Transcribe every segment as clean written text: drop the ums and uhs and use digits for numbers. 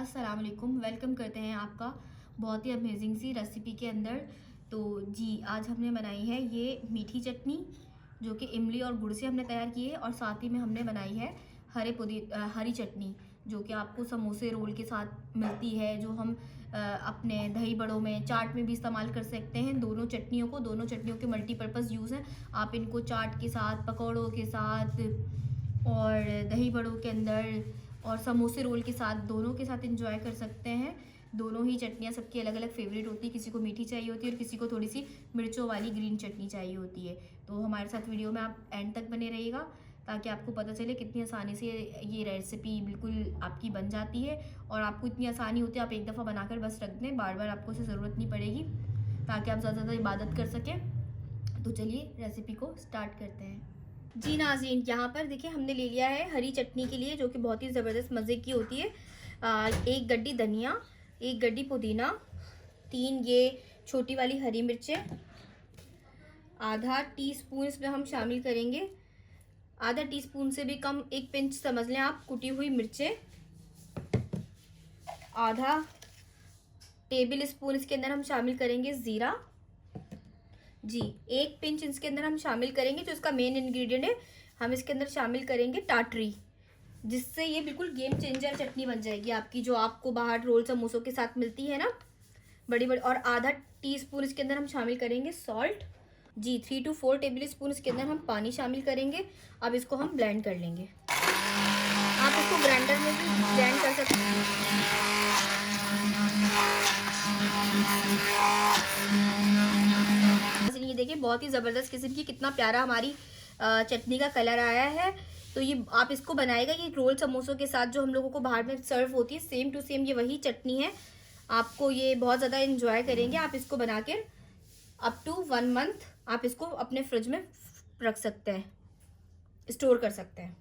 अस्सलाम वालेकुम। वेलकम करते हैं आपका बहुत ही अमेजिंग सी रेसिपी के अंदर। तो जी आज हमने बनाई है ये मीठी चटनी जो कि इमली और गुड़ से हमने तैयार की है, और साथ ही में हमने बनाई है हरी चटनी जो कि आपको समोसे रोल के साथ मिलती है, जो हम अपने दही बड़ों में चाट में भी इस्तेमाल कर सकते हैं। दोनों चटनियों के मल्टीपर्पज़ यूज़ हैं। आप इनको चाट के साथ, पकौड़ों के साथ और दही बड़ों के अंदर और समोसे रोल के साथ, दोनों के साथ इंजॉय कर सकते हैं। दोनों ही चटनियाँ सबकी अलग अलग फेवरेट होती है। किसी को मीठी चाहिए होती है और किसी को थोड़ी सी मिर्चों वाली ग्रीन चटनी चाहिए होती है। तो हमारे साथ वीडियो में आप एंड तक बने रहिएगा ताकि आपको पता चले कितनी आसानी से ये रेसिपी बिल्कुल आपकी बन जाती है। और आपको इतनी आसानी होती है, आप एक दफ़ा बनाकर बस रख दें, बार बार आपको उसे ज़रूरत नहीं पड़ेगी, ताकि आप ज़्यादा ज़्यादा इबादत कर सकें। तो चलिए रेसिपी को स्टार्ट करते हैं। जी नाज़रीन, यहाँ पर देखिए हमने ले लिया है हरी चटनी के लिए, जो कि बहुत ही ज़बरदस्त मज़े की होती है। एक गड्डी धनिया, एक गड्डी पुदीना, 3 ये छोटी वाली हरी मिर्चें, आधा टीस्पून इसमें हम शामिल करेंगे, आधा टीस्पून से भी कम, 1 पिंच समझ लें आप, कुटी हुई मिर्चें, आधा टेबल स्पून इसके अंदर हम शामिल करेंगे ज़ीरा। जी 1 पिंच इसके अंदर हम शामिल करेंगे, जो इसका मेन इंग्रेडिएंट है, हम इसके अंदर शामिल करेंगे टाटरी, जिससे ये बिल्कुल गेम चेंजर चटनी बन जाएगी आपकी, जो आपको बाहर रोल समोसों के साथ मिलती है ना, बड़ी बड़ी। और आधा टीस्पून इसके अंदर हम शामिल करेंगे सॉल्ट। जी 3 to 4 टेबल स्पून इसके अंदर हम पानी शामिल करेंगे। अब इसको हम ब्लेंड कर लेंगे। आप इसको ग्राइंडर में भी ब्लेंड कर सकते हैं। ये देखिए बहुत ही ज़बरदस्त किस्म की, कितना प्यारा हमारी चटनी का कलर आया है। तो ये आप इसको बनाएगा, ये रोल समोसों के साथ जो हम लोगों को बाहर में सर्व होती है, सेम टू सेम ये वही चटनी है। आपको ये बहुत ज़्यादा इंजॉय करेंगे। आप इसको बना के अप टू 1 मंथ आप इसको अपने फ्रिज में रख सकते हैं, स्टोर कर सकते हैं।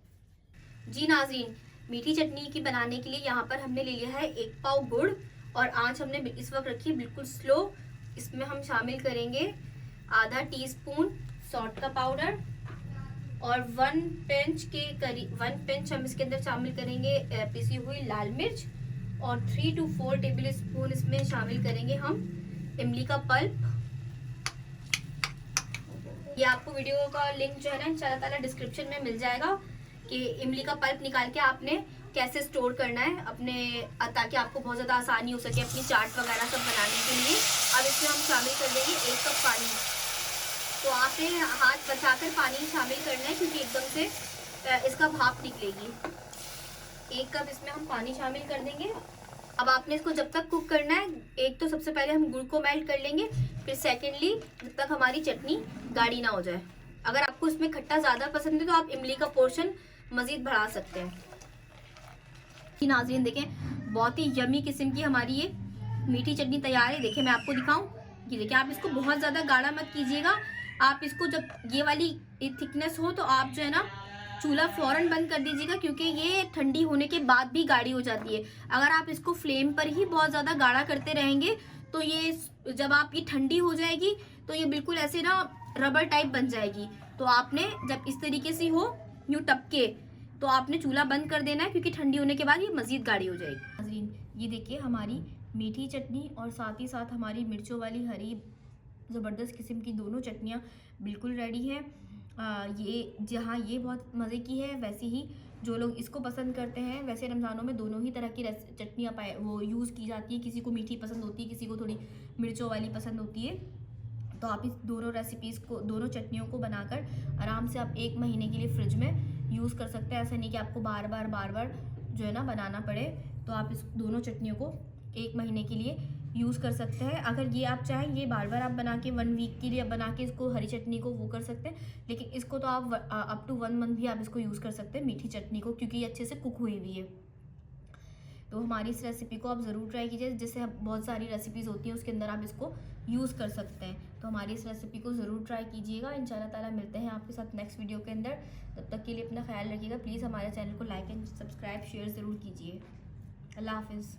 जी नाज़रीन, मीठी चटनी की बनाने के लिए यहाँ पर हमने ले लिया है 1 पाव गुड़, और आँच हमने इस वक्त रखी है बिल्कुल स्लो। इसमें हम शामिल करेंगे आधा टीस्पून सॉल्ट का पाउडर, और 1 पिंच के करीब 1 पिंच हम इसके अंदर शामिल करेंगे पिसी हुई लाल मिर्च, और 3 to 4 टेबल स्पून इसमें शामिल करेंगे हम इमली का पल्प। ये आपको वीडियो का लिंक जो है ना इंशाल्लाह ताला डिस्क्रिप्शन में मिल जाएगा, कि इमली का पल्प निकाल के आपने कैसे स्टोर करना है अपने, ताकि आपको बहुत ज़्यादा आसानी हो सके अपनी चाट वगैरह सब बनाने के लिए। अब इसमें हम शामिल कर देंगे 1 कप पानी। तो आपने हाथ बचाकर पानी शामिल करना है, क्योंकि एकदम से इसका भाप निकलेगी। 1 कप इसमें हम पानी शामिल कर देंगे। अब आपने इसको जब तक कुक करना है, एक तो सबसे पहले हम गुड़ को मेल्ट कर लेंगे, फिर सेकेंडली जब तक हमारी चटनी गाढ़ी ना हो जाए। अगर आपको इसमें खट्टा ज़्यादा पसंद है तो आप इमली का पोर्शन मज़ीद बढ़ा सकते हैं। नाज़रीन देखें, बहुत ही यमी किस्म की हमारी ये मीठी चटनी तैयार है। देखिए मैं आपको दिखाऊं, ये देखिए, आप इसको बहुत ज़्यादा गाढ़ा मत कीजिएगा। आप इसको जब ये वाली थिकनेस हो तो आप जो है ना चूल्हा फ़ौरन बंद कर दीजिएगा, क्योंकि ये ठंडी होने के बाद भी गाढ़ी हो जाती है। अगर आप इसको फ्लेम पर ही बहुत ज़्यादा गाढ़ा करते रहेंगे तो ये जब आप ये ठंडी हो जाएगी तो ये बिल्कुल ऐसे ना रबर टाइप बन जाएगी। तो आपने जब इस तरीके से हो यूँ टपके, तो आपने चूल्हा बंद कर देना है, क्योंकि ठंडी होने के बाद ये मज़ीद गाढ़ी हो जाएगी। नाज़रीन ये देखिए हमारी मीठी चटनी और साथ ही साथ हमारी मिर्चों वाली हरी ज़बरदस्त किस्म की दोनों चटनियाँ बिल्कुल रेडी हैं। ये जहाँ ये बहुत मज़े की है, वैसे ही जो लोग इसको पसंद करते हैं, वैसे रमज़ानों में दोनों ही तरह की चटनियाँ वो यूज़ की जाती है। किसी को मीठी पसंद होती है, किसी को थोड़ी मिर्चों वाली पसंद होती है। तो आप इस दोनों रेसिपीज़ को, दोनों चटनियों को बनाकर आराम से आप 1 महीने के लिए फ्रिज में यूज़ कर सकते हैं। ऐसा नहीं कि आपको बार बार जो है ना बनाना पड़े। तो आप इस दोनों चटनियों को 1 महीने के लिए यूज़ कर सकते हैं। अगर ये आप चाहें, ये बार आप बना के 1 वीक के लिए बना के इसको हरी चटनी को वो कर सकते हैं, लेकिन इसको तो आप अप टू 1 मंथ भी आप इसको यूज़ कर सकते हैं मीठी चटनी को, क्योंकि ये अच्छे से कुक हुई हुई है। तो हमारी इस रेसिपी को आप ज़रूर ट्राई कीजिए। जैसे बहुत सारी रेसिपीज़ होती हैं उसके अंदर आप इसको यूज़ कर सकते हैं। तो हमारी इस रेसिपी को ज़रूर ट्राई कीजिएगा। इंशाल्लाह ताला मिलते हैं आपके साथ नेक्स्ट वीडियो के अंदर। तब तक के लिए अपना ख्याल रखिएगा। प्लीज़ हमारे चैनल को लाइक एंड सब्सक्राइब शेयर ज़रूर कीजिए। अल्लाह हाफिज़।